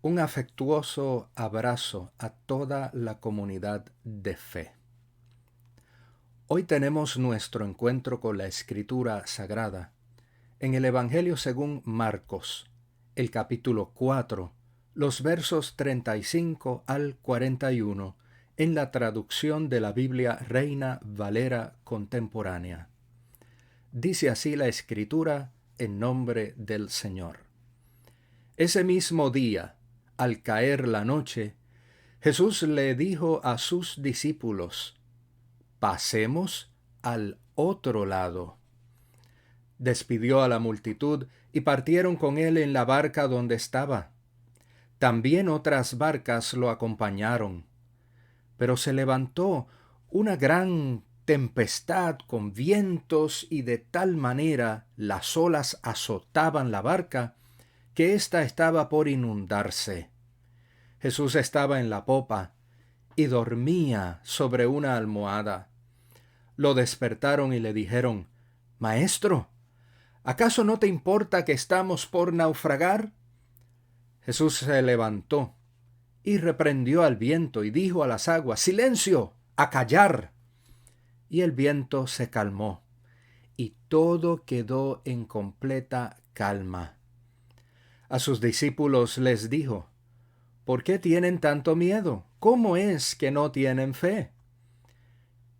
Un afectuoso abrazo a toda la comunidad de fe. Hoy tenemos nuestro encuentro con la Escritura Sagrada en el Evangelio según Marcos, el capítulo 4, los versos 35 al 41, en la traducción de la Biblia Reina Valera contemporánea. Dice así la Escritura en nombre del Señor. Ese mismo día, al caer la noche, Jesús le dijo a sus discípulos: «Pasemos al otro lado». Despidió a la multitud y partieron con él en la barca donde estaba. También otras barcas lo acompañaron. Pero se levantó una gran tempestad con vientos y de tal manera las olas azotaban la barca que ésta estaba por inundarse. Jesús estaba en la popa y dormía sobre una almohada. Lo despertaron y le dijeron: «Maestro, ¿acaso no te importa que estamos por naufragar?». Jesús se levantó y reprendió al viento y dijo a las aguas: «¡Silencio! ¡A callar!». Y el viento se calmó y todo quedó en completa calma. A sus discípulos les dijo: «¿Por qué tienen tanto miedo? ¿Cómo es que no tienen fe?».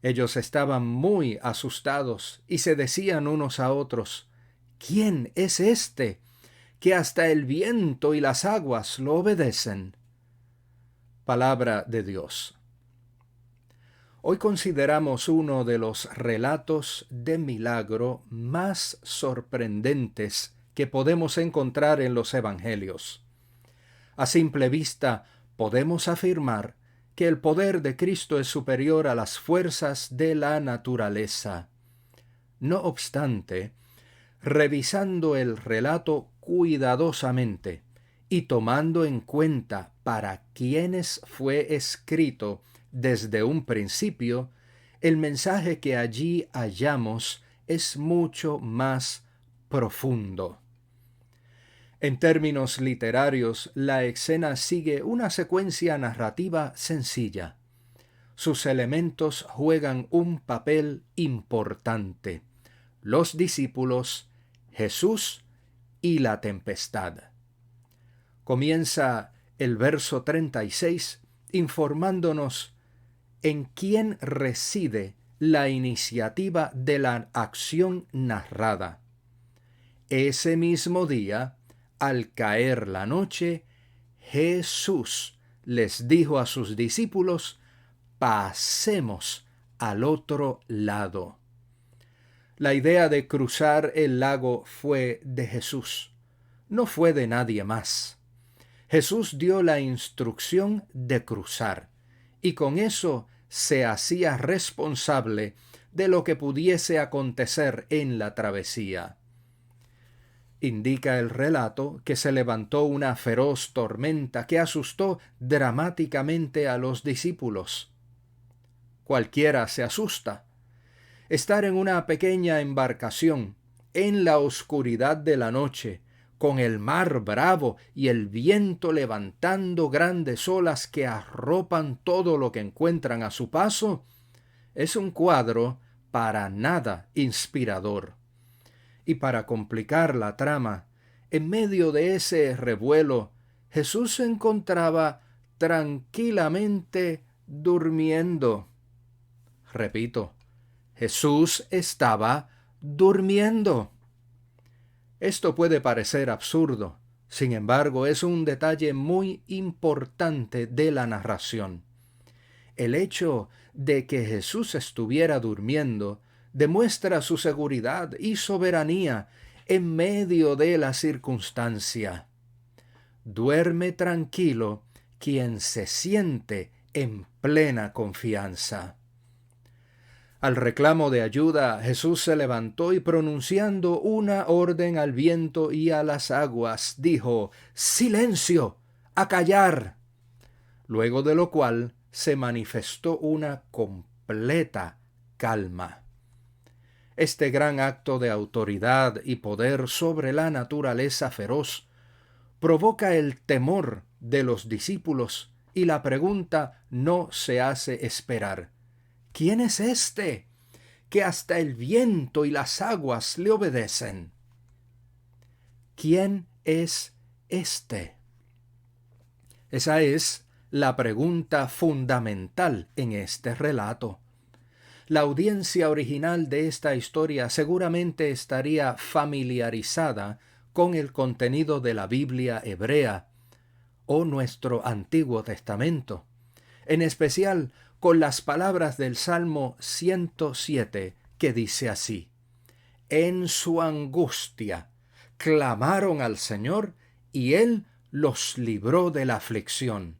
Ellos estaban muy asustados y se decían unos a otros: «¿Quién es este que hasta el viento y las aguas lo obedecen?». Palabra de Dios. Hoy consideramos uno de los relatos de milagro más sorprendentes que podemos encontrar en los Evangelios. A simple vista podemos afirmar que el poder de Cristo es superior a las fuerzas de la naturaleza. No obstante, revisando el relato cuidadosamente y tomando en cuenta para quienes fue escrito desde un principio, el mensaje que allí hallamos es mucho más profundo. En términos literarios, la escena sigue una secuencia narrativa sencilla. Sus elementos juegan un papel importante: los discípulos, Jesús y la tempestad. Comienza el verso 36 informándonos en quién reside la iniciativa de la acción narrada. Ese mismo día, al caer la noche, Jesús les dijo a sus discípulos: «Pasemos al otro lado». La idea de cruzar el lago fue de Jesús, no fue de nadie más. Jesús dio la instrucción de cruzar, y con eso se hacía responsable de lo que pudiese acontecer en la travesía. Indica el relato que se levantó una feroz tormenta que asustó dramáticamente a los discípulos. Cualquiera se asusta. Estar en una pequeña embarcación, en la oscuridad de la noche, con el mar bravo y el viento levantando grandes olas que arropan todo lo que encuentran a su paso, es un cuadro para nada inspirador. Y para complicar la trama, en medio de ese revuelo, Jesús se encontraba tranquilamente durmiendo. Repito, Jesús estaba durmiendo. Esto puede parecer absurdo, sin embargo, es un detalle muy importante de la narración. El hecho de que Jesús estuviera durmiendo demuestra su seguridad y soberanía en medio de la circunstancia. Duerme tranquilo quien se siente en plena confianza. Al reclamo de ayuda, Jesús se levantó y pronunciando una orden al viento y a las aguas, dijo: «¡Silencio! ¡A callar!». Luego de lo cual se manifestó una completa calma. Este gran acto de autoridad y poder sobre la naturaleza feroz provoca el temor de los discípulos y la pregunta no se hace esperar. ¿Quién es este que hasta el viento y las aguas le obedecen? ¿Quién es este? Esa es la pregunta fundamental en este relato. La audiencia original de esta historia seguramente estaría familiarizada con el contenido de la Biblia hebrea o nuestro Antiguo Testamento, en especial con las palabras del Salmo 107, que dice así: En su angustia clamaron al Señor, y Él los libró de la aflicción.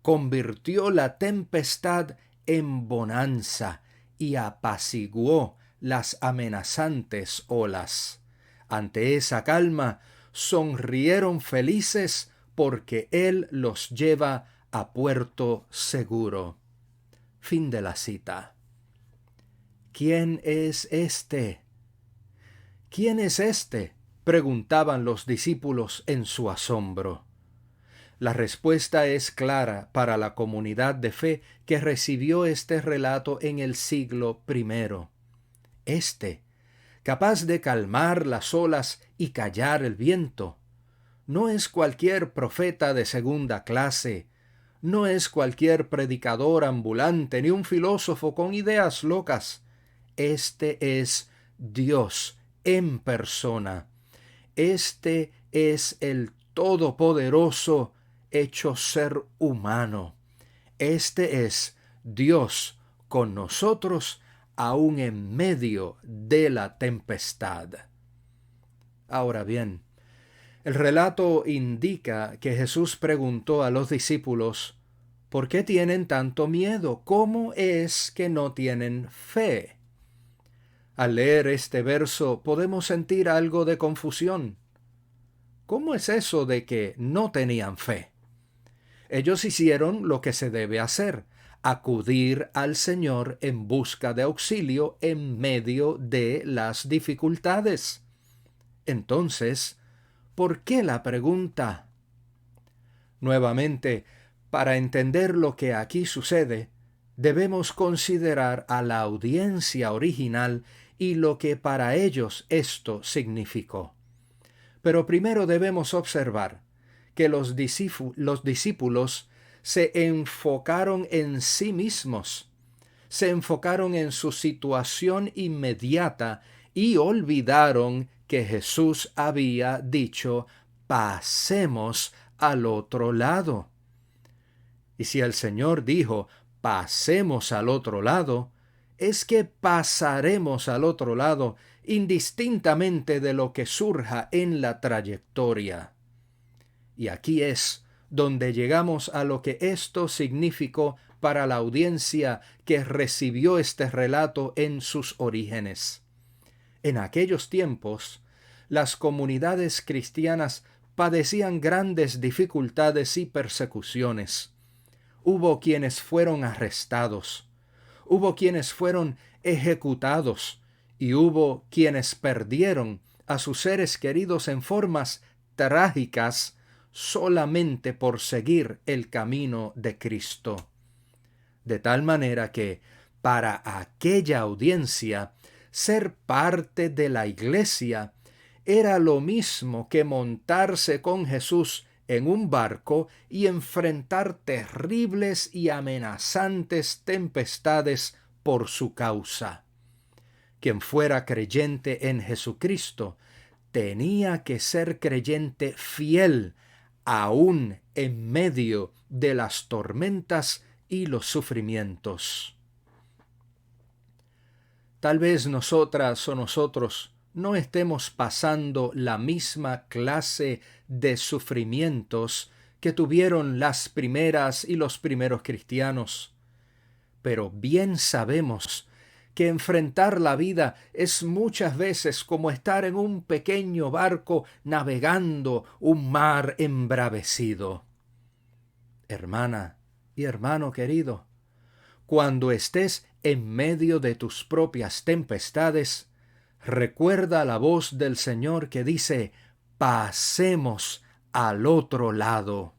Convirtió la tempestad en bonanza y apaciguó las amenazantes olas. Ante esa calma sonrieron felices, porque Él los lleva a puerto seguro. Fin de la cita. ¿Quién es este? ¿Quién es este?, preguntaban los discípulos en su asombro. La respuesta es clara para la comunidad de fe que recibió este relato en el siglo I. Este, capaz de calmar las olas y callar el viento, no es cualquier profeta de segunda clase, no es cualquier predicador ambulante ni un filósofo con ideas locas. Este es Dios en persona. Este es el Todopoderoso hecho ser humano. Este es Dios con nosotros aún en medio de la tempestad. Ahora bien, el relato indica que Jesús preguntó a los discípulos: ¿por qué tienen tanto miedo? ¿Cómo es que no tienen fe? Al leer este verso podemos sentir algo de confusión. ¿Cómo es eso de que no tenían fe? Ellos hicieron lo que se debe hacer: acudir al Señor en busca de auxilio en medio de las dificultades. Entonces, ¿por qué la pregunta? Nuevamente, para entender lo que aquí sucede, debemos considerar a la audiencia original y lo que para ellos esto significó. Pero primero debemos observar que los discípulos se enfocaron en sí mismos, se enfocaron en su situación inmediata y olvidaron que Jesús había dicho: pasemos al otro lado. Y si el Señor dijo: pasemos al otro lado, es que pasaremos al otro lado indistintamente de lo que surja en la trayectoria. Y aquí es donde llegamos a lo que esto significó para la audiencia que recibió este relato en sus orígenes. En aquellos tiempos, las comunidades cristianas padecían grandes dificultades y persecuciones. Hubo quienes fueron arrestados, hubo quienes fueron ejecutados, y hubo quienes perdieron a sus seres queridos en formas trágicas solamente por seguir el camino de Cristo. De tal manera que, para aquella audiencia, ser parte de la iglesia era lo mismo que montarse con Jesús en un barco y enfrentar terribles y amenazantes tempestades por su causa. Quien fuera creyente en Jesucristo tenía que ser creyente fiel aún en medio de las tormentas y los sufrimientos. Tal vez nosotras o nosotros no estemos pasando la misma clase de sufrimientos que tuvieron las primeras y los primeros cristianos, pero bien sabemos que enfrentar la vida es muchas veces como estar en un pequeño barco navegando un mar embravecido. Hermana y hermano querido, cuando estés en medio de tus propias tempestades, recuerda la voz del Señor que dice: pasemos al otro lado.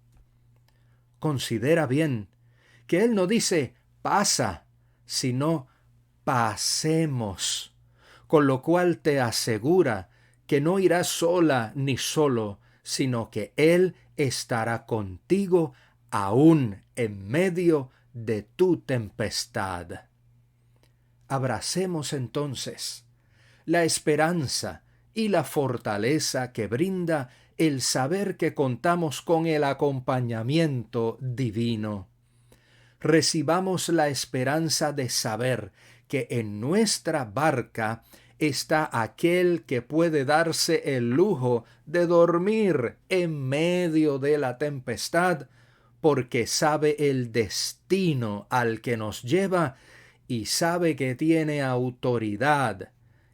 Considera bien que Él no dice pasa, sino pasemos, con lo cual te asegura que no irás sola ni solo, sino que Él estará contigo aún en medio de tu tempestad. Abracemos entonces la esperanza y la fortaleza que brinda el saber que contamos con el acompañamiento divino. Recibamos la esperanza de saber que en nuestra barca está aquel que puede darse el lujo de dormir en medio de la tempestad, porque sabe el destino al que nos lleva y sabe que tiene autoridad,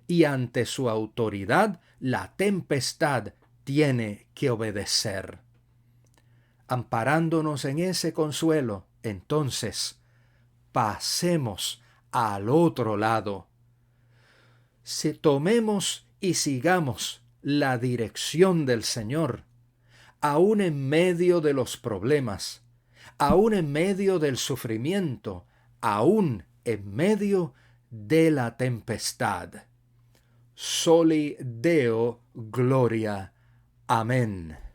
y ante su autoridad la tempestad tiene que obedecer. Amparándonos en ese consuelo, entonces, pasemos al otro lado. Si tomemos y sigamos la dirección del Señor, aún en medio de los problemas, aún en medio del sufrimiento, aún en medio de la tempestad. Soli Deo Gloria. Amén.